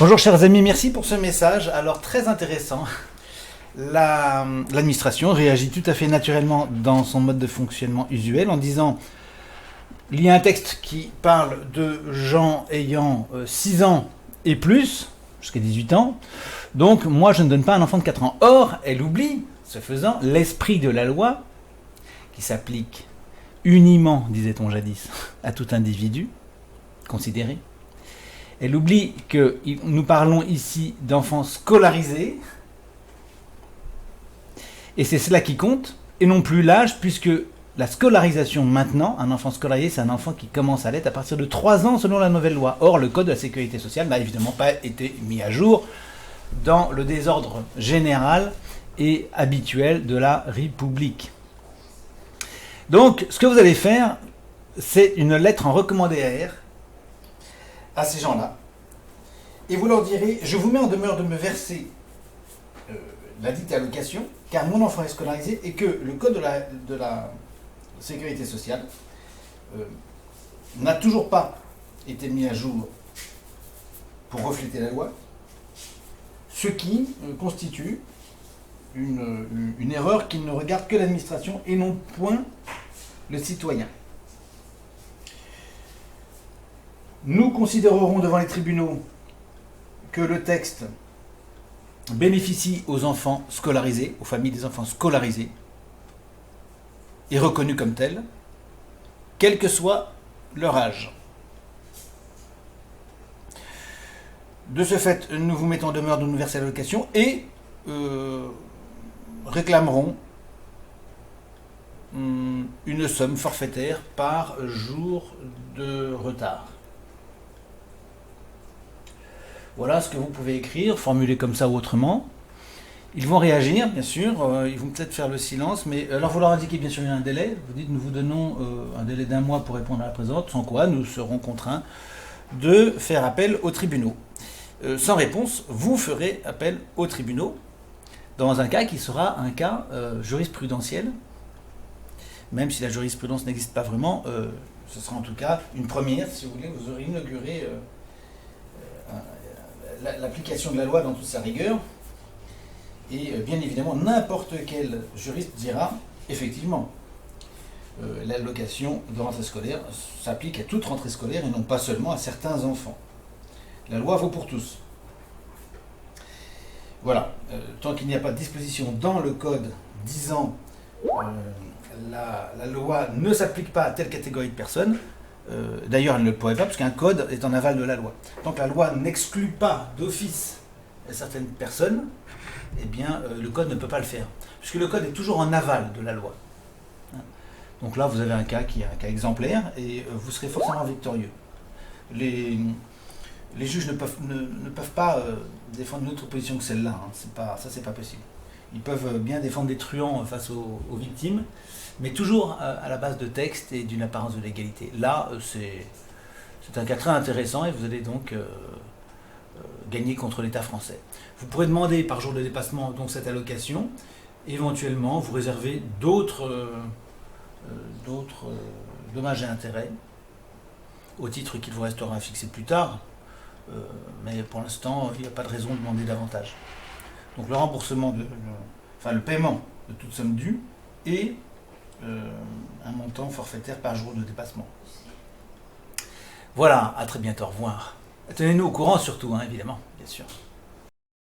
Bonjour chers amis, merci pour ce message. Alors très intéressant, l'administration réagit tout à fait naturellement dans son mode de fonctionnement usuel en disant il y a un texte qui parle de gens ayant 6 ans et plus, jusqu'à 18 ans, donc moi je ne donne pas un enfant de 4 ans. Or, elle oublie, ce faisant, l'esprit de la loi qui s'applique uniment, disait-on jadis, à tout individu considéré. Elle oublie que nous parlons ici d'enfants scolarisés, et c'est cela qui compte, et non plus l'âge, puisque la scolarisation maintenant, un enfant scolarisé, c'est un enfant qui commence à l'être à partir de 3 ans selon la nouvelle loi. Or, le Code de la Sécurité sociale n'a évidemment pas été mis à jour dans le désordre général et habituel de la République. Donc, ce que vous allez faire, c'est une lettre en recommandé à ces gens-là, et vous leur direz, je vous mets en demeure de me verser la dite allocation, car mon enfant est scolarisé et que le code de la sécurité sociale n'a toujours pas été mis à jour pour refléter la loi, ce qui constitue une erreur qui ne regarde que l'administration et non point le citoyen. Nous considérerons devant les tribunaux que le texte bénéficie aux enfants scolarisés, aux familles des enfants scolarisés, et reconnu comme tel, quel que soit leur âge. De ce fait, nous vous mettons en demeure de nous verser l'allocation et réclamerons une somme forfaitaire par jour de retard. Voilà ce que vous pouvez écrire, formuler comme ça ou autrement. Ils vont réagir, bien sûr, ils vont peut-être faire le silence, mais alors vous leur indiquez bien sûr un délai, vous dites nous vous donnons un délai d'1 mois pour répondre à la présente, sans quoi nous serons contraints de faire appel aux tribunaux. Sans réponse, vous ferez appel aux tribunaux, dans un cas qui sera un cas jurisprudentiel, même si la jurisprudence n'existe pas vraiment, ce sera en tout cas une première, si vous voulez, vous aurez inauguré l'application de la loi dans toute sa rigueur, et bien évidemment n'importe quel juriste dira effectivement l'allocation de rentrée scolaire s'applique à toute rentrée scolaire et non pas seulement à certains enfants. La loi vaut pour tous. Voilà, tant qu'il n'y a pas de disposition dans le code disant la loi ne s'applique pas à telle catégorie de personnes, d'ailleurs, elle ne le pourrait pas, parce qu'un code est en aval de la loi. Tant que la loi n'exclut pas d'office certaines personnes, eh bien, le code ne peut pas le faire. Puisque le code est toujours en aval de la loi. Donc là, vous avez un cas qui est un cas exemplaire, et vous serez forcément victorieux. Les juges ne peuvent pas défendre une autre position que celle-là. Ça, c'est pas possible. Ils peuvent bien défendre des truands face aux victimes, mais toujours à la base de texte et d'une apparence de l'égalité. Là, c'est un cas très intéressant et vous allez donc gagner contre l'État français. Vous pourrez demander par jour de dépassement donc cette allocation, éventuellement vous réservez d'autres dommages et intérêts au titre qu'il vous restera fixé plus tard, mais pour l'instant il n'y a pas de raison de demander davantage. Donc le remboursement, le paiement de toute somme due et un montant forfaitaire par jour de dépassement. Voilà, à très bientôt, au revoir. Tenez-nous au courant surtout, évidemment, bien sûr.